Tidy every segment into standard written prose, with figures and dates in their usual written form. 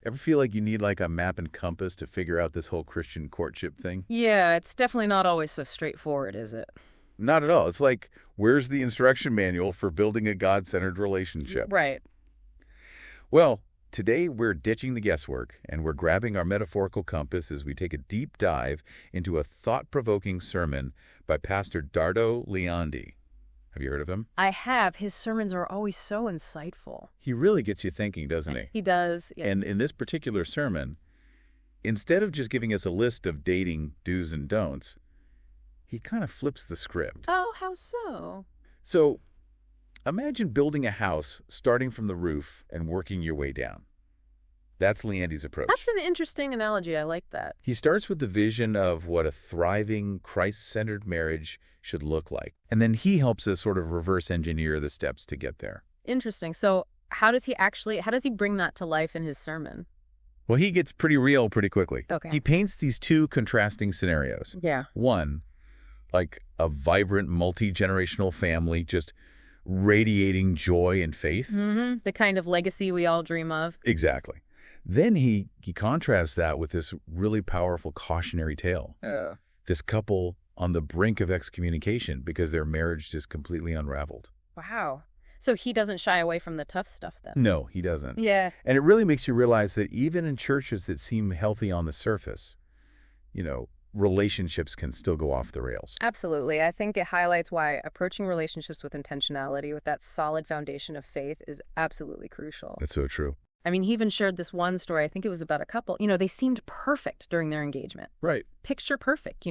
Ever feel like you need like a map and compass to figure out this whole Christian courtship thing? Yeah, it's definitely not always so straightforward, is it? Not at all. It's like, where's the instruction manual for building a God-centered relationship? Right. Well, today we're ditching the guesswork and we're grabbing our metaphorical compass as we take a deep dive into a thought-provoking sermon by Pastor Leandi. Have you heard of him? I have. His sermons are always so insightful. He really gets you thinking, doesn't he? He does. Yeah. And in this particular sermon, instead of just giving us a list of dating do's and don'ts, he kind of flips the script. Oh, how so? So imagine building a house starting from the roof and working your way down. That's Leandi's approach. That's an interesting analogy. I like that. He starts with the vision of what a thriving, Christ-centered marriage should look like. And then he helps us sort of reverse engineer the steps to get there. Interesting. So how does he bring that to life in his sermon? Well, he gets pretty real pretty quickly. Okay. He paints these two contrasting scenarios. Yeah. One, like a vibrant, multi-generational family just radiating joy and faith. Mm-hmm. The kind of legacy we all dream of. Exactly. Then he contrasts that with this really powerful cautionary tale. Oh. This couple on the brink of excommunication because their marriage just completely unraveled. Wow. So he doesn't shy away from the tough stuff then? No, he doesn't. Yeah. And it really makes you realize that even in churches that seem healthy on the surface, relationships can still go off the rails. Absolutely. I think it highlights why approaching relationships with intentionality, with that solid foundation of faith, is absolutely crucial. That's so true. I mean, he even shared this one story. I think it was about a couple. They seemed perfect during their engagement. Right. Picture perfect,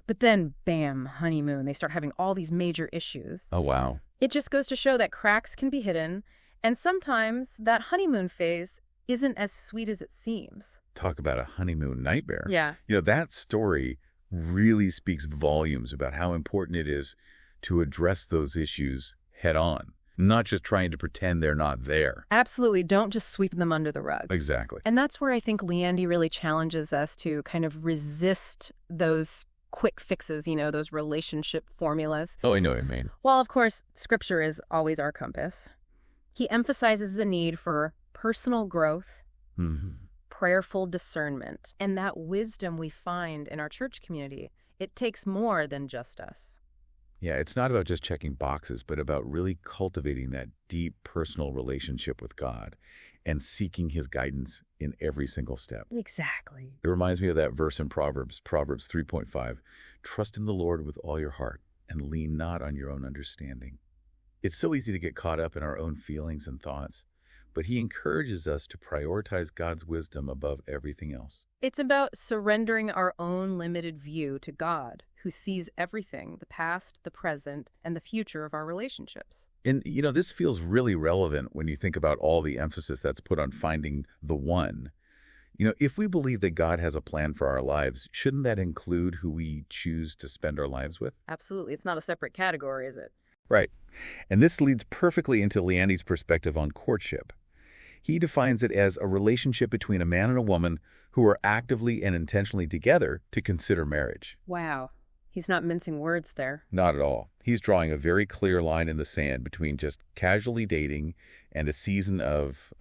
But then, bam, honeymoon. They start having all these major issues. Oh, wow. It just goes to show that cracks can be hidden. And sometimes that honeymoon phase isn't as sweet as it seems. Talk about a honeymoon nightmare. Yeah. That story really speaks volumes about how important it is to address those issues head on, not just trying to pretend they're not there. Absolutely. Don't just sweep them under the rug. Exactly. And that's where I think Leandi really challenges us to kind of resist those quick fixes, those relationship formulas. Oh, I know what you mean. While, of course, Scripture is always our compass, he emphasizes the need for personal growth, prayerful discernment, and that wisdom we find in our church community. It takes more than just us. Yeah, it's not about just checking boxes, but about really cultivating that deep personal relationship with God and seeking his guidance in every single step. Exactly. It reminds me of that verse in Proverbs 3.5. Trust in the Lord with all your heart and lean not on your own understanding. It's so easy to get caught up in our own feelings and thoughts, but he encourages us to prioritize God's wisdom above everything else. It's about surrendering our own limited view to God, who sees everything, the past, the present, and the future of our relationships. And, this feels really relevant when you think about all the emphasis that's put on finding the one. If we believe that God has a plan for our lives, shouldn't that include who we choose to spend our lives with? Absolutely. It's not a separate category, is it? Right. And this leads perfectly into Leandi's perspective on courtship. He defines it as a relationship between a man and a woman who are actively and intentionally together to consider marriage. Wow. He's not mincing words there. Not at all. He's drawing a very clear line in the sand between just casually dating and a season of,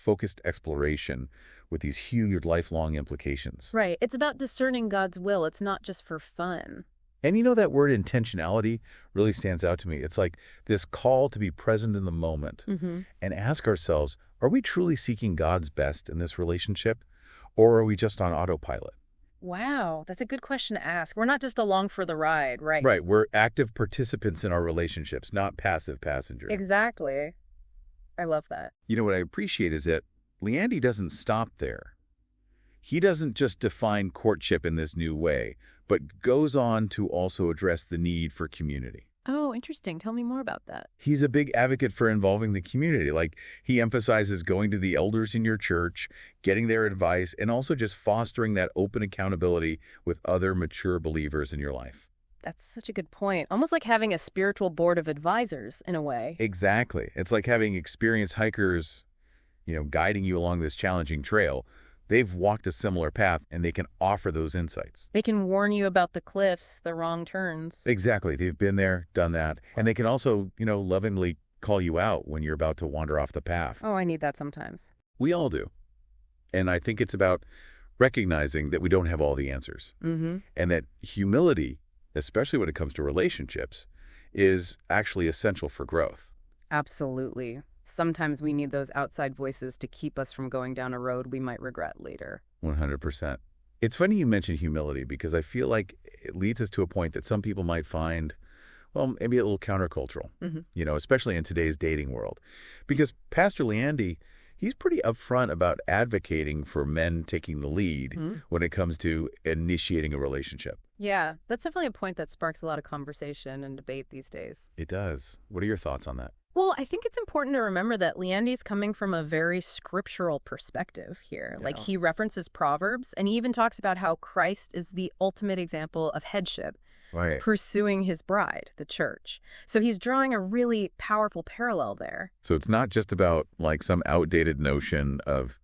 focused exploration with these huge lifelong implications. Right. It's about discerning God's will. It's not just for fun. And that word intentionality really stands out to me. It's like this call to be present in the moment and ask ourselves, are we truly seeking God's best in this relationship, or are we just on autopilot? Wow, that's a good question to ask. We're not just along for the ride, right? Right. We're active participants in our relationships, not passive passengers. Exactly. I love that. What I appreciate is that Leandi doesn't stop there. He doesn't just define courtship in this new way, but goes on to also address the need for community. Oh, interesting. Tell me more about that. He's a big advocate for involving the community. He emphasizes going to the elders in your church, getting their advice, and also just fostering that open accountability with other mature believers in your life. That's such a good point. Almost like having a spiritual board of advisors, in a way. Exactly. It's like having experienced hikers, guiding you along this challenging trail. They've walked a similar path, and they can offer those insights. They can warn you about the cliffs, the wrong turns. Exactly. They've been there, done that. And they can also, lovingly call you out when you're about to wander off the path. Oh, I need that sometimes. We all do. And I think it's about recognizing that we don't have all the answers. And that humility, especially when it comes to relationships, is actually essential for growth. Absolutely. Sometimes we need those outside voices to keep us from going down a road we might regret later. 100%. It's funny you mention humility because I feel like it leads us to a point that some people might find, well, maybe a little countercultural, especially in today's dating world. Because Pastor Leandi, he's pretty upfront about advocating for men taking the lead when it comes to initiating a relationship. Yeah, that's definitely a point that sparks a lot of conversation and debate these days. It does. What are your thoughts on that? Well, I think it's important to remember that Leandi's coming from a very scriptural perspective here. Yeah. Like, he references Proverbs, and he even talks about how Christ is the ultimate example of headship, Right. pursuing his bride, the church. So he's drawing a really powerful parallel there. So it's not just about like some outdated notion of,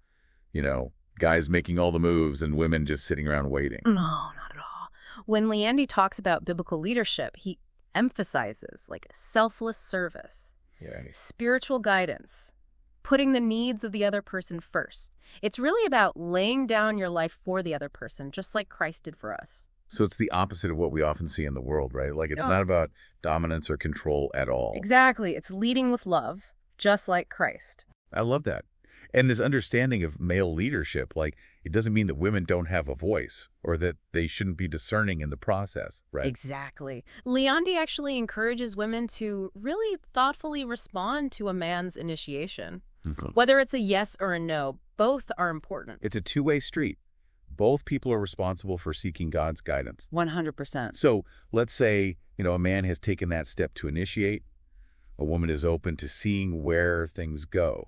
guys making all the moves and women just sitting around waiting. No, not at all. When Leandi talks about biblical leadership, he emphasizes like selfless service, spiritual guidance, putting the needs of the other person first. It's really about laying down your life for the other person, just like Christ did for us. So it's the opposite of what we often see in the world, right? Like it's not about dominance or control at all. Exactly. It's leading with love, just like Christ. I love that. And this understanding of male leadership, like it doesn't mean that women don't have a voice or that they shouldn't be discerning in the process, right? Exactly. Leandi actually encourages women to really thoughtfully respond to a man's initiation. Whether it's a yes or a no, both are important. It's a two-way street. Both people are responsible for seeking God's guidance. 100%. So let's say, a man has taken that step to initiate. A woman is open to seeing where things go.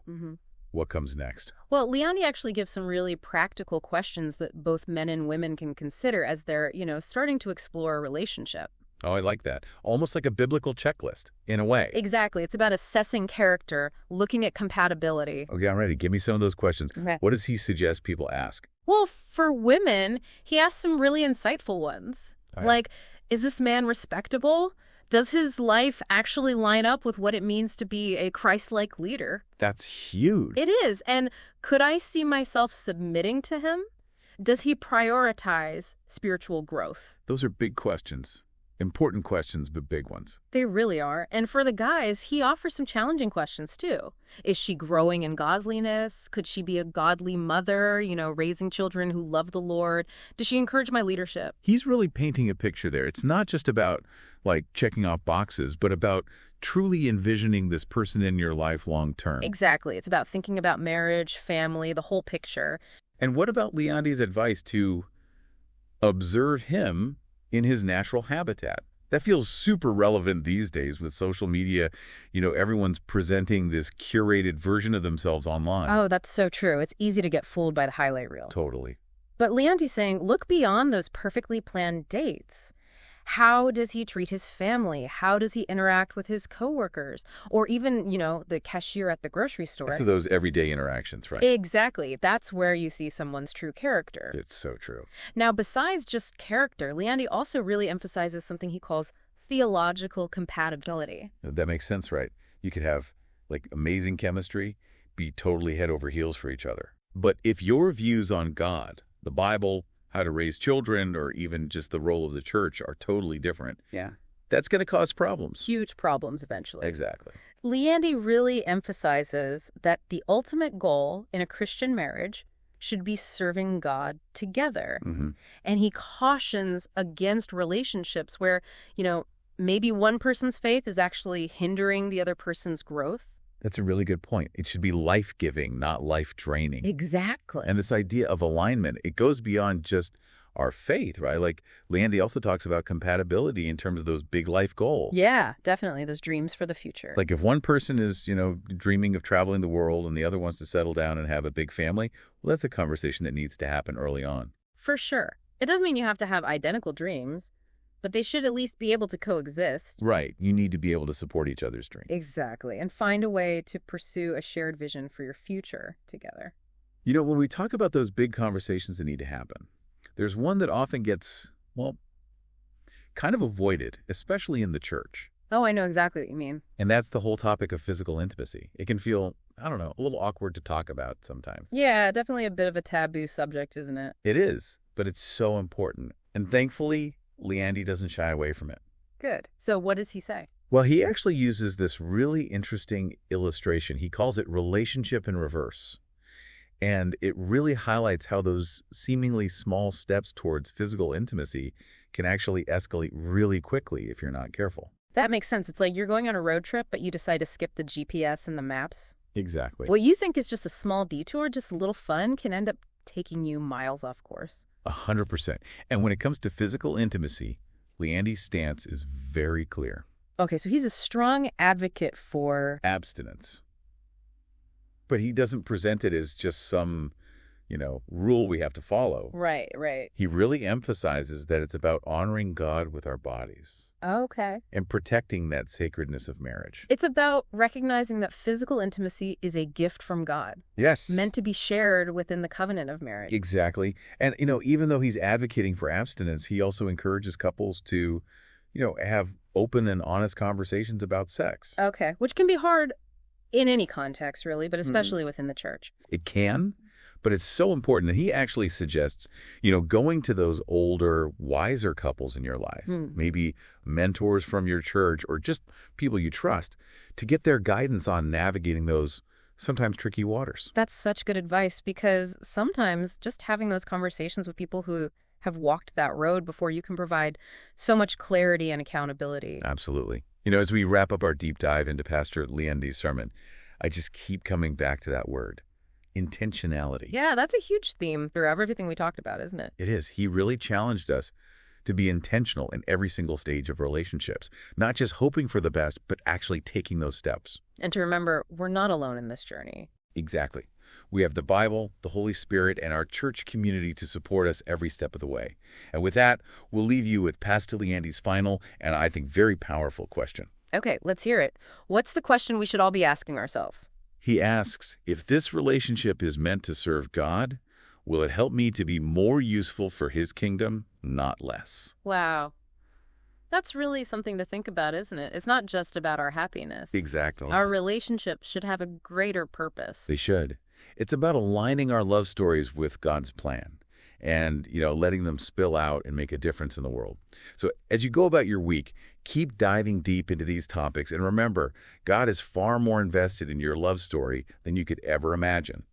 What comes next? Well, Leandi actually gives some really practical questions that both men and women can consider as they're, starting to explore a relationship. Oh, I like that. Almost like a biblical checklist, in a way. Exactly. It's about assessing character, looking at compatibility. Okay, I'm ready. Give me some of those questions. Okay. What does he suggest people ask? Well, for women, he asks some really insightful ones. Oh, yeah. Like, is this man respectable? Does his life actually line up with what it means to be a Christ-like leader? That's huge. It is. And could I see myself submitting to him? Does he prioritize spiritual growth? Those are big questions. Important questions, but big ones. They really are. And for the guys, he offers some challenging questions, too. Is she growing in godliness? Could she be a godly mother, raising children who love the Lord? Does she encourage my leadership? He's really painting a picture there. It's not just about, checking off boxes, but about truly envisioning this person in your life long term. Exactly. It's about thinking about marriage, family, the whole picture. And what about Leandi's advice to observe him in his natural habitat? That feels super relevant these days with social media. Everyone's presenting this curated version of themselves online. Oh, that's so true. It's easy to get fooled by the highlight reel. Totally. But Leandi's saying, look beyond those perfectly planned dates. How does he treat his family? How does he interact with his coworkers? Or even, the cashier at the grocery store. So those everyday interactions, right? Exactly. That's where you see someone's true character. It's so true. Now, besides just character, Leandi also really emphasizes something he calls theological compatibility. That makes sense, right? You could have, amazing chemistry, be totally head over heels for each other. But if your views on God, the Bible, how to raise children, or even just the role of the church are totally different, that's going to cause problems. Huge problems eventually. Exactly. Leandi really emphasizes that the ultimate goal in a Christian marriage should be serving God together. And he cautions against relationships where, maybe one person's faith is actually hindering the other person's growth. That's a really good point. It should be life-giving, not life-draining. Exactly. And this idea of alignment, it goes beyond just our faith, right? Like Leandi also talks about compatibility in terms of those big life goals. Yeah, definitely. Those dreams for the future. Like if one person is, dreaming of traveling the world and the other wants to settle down and have a big family, well, that's a conversation that needs to happen early on. For sure. It doesn't mean you have to have identical dreams, but they should at least be able to coexist. Right. You need to be able to support each other's dreams. Exactly. And find a way to pursue a shared vision for your future together. When we talk about those big conversations that need to happen, there's one that often gets, kind of avoided, especially in the church. Oh, I know exactly what you mean. And that's the whole topic of physical intimacy. It can feel, I don't know, a little awkward to talk about sometimes. Yeah, definitely a bit of a taboo subject, isn't it? It is, but it's so important. And thankfully, Leandi doesn't shy away from it. Good. So what does he say? Well, he actually uses this really interesting illustration. He calls it relationship in reverse. And it really highlights how those seemingly small steps towards physical intimacy can actually escalate really quickly if you're not careful. That makes sense. It's like you're going on a road trip, but you decide to skip the GPS and the maps. Exactly. What you think is just a small detour, just a little fun, can end up taking you miles off course. 100%. And when it comes to physical intimacy, Leandi's stance is very clear. Okay, so he's a strong advocate for Abstinence. But he doesn't present it as just some, rule we have to follow. Right. He really emphasizes that it's about honoring God with our bodies Okay. and protecting that sacredness of marriage. It's about recognizing that physical intimacy is a gift from God, Yes. meant to be shared within the covenant of marriage. Exactly. And, even though he's advocating for abstinence, he also encourages couples to, have open and honest conversations about sex. Okay, which can be hard in any context, really, but especially within the church. It can, but it's so important. And he actually suggests, going to those older, wiser couples in your life, maybe mentors from your church or just people you trust, to get their guidance on navigating those sometimes tricky waters. That's such good advice, because sometimes just having those conversations with people who have walked that road before you can provide so much clarity and accountability. Absolutely. As we wrap up our deep dive into Pastor Leandi's sermon, I just keep coming back to that word, intentionality. Yeah, that's a huge theme throughout everything we talked about, isn't it? It is. He really challenged us to be intentional in every single stage of relationships, not just hoping for the best, but actually taking those steps. And to remember, we're not alone in this journey. Exactly. We have the Bible, the Holy Spirit, and our church community to support us every step of the way. And with that, we'll leave you with Pastor Leandi's final and I think very powerful question. Okay, let's hear it. What's the question we should all be asking ourselves? He asks, if this relationship is meant to serve God, will it help me to be more useful for His kingdom, not less? Wow. That's really something to think about, isn't it? It's not just about our happiness. Exactly. Our relationships should have a greater purpose. They should. It's about aligning our love stories with God's plan and, letting them spill out and make a difference in the world. So as you go about your week, keep diving deep into these topics. And remember, God is far more invested in your love story than you could ever imagine.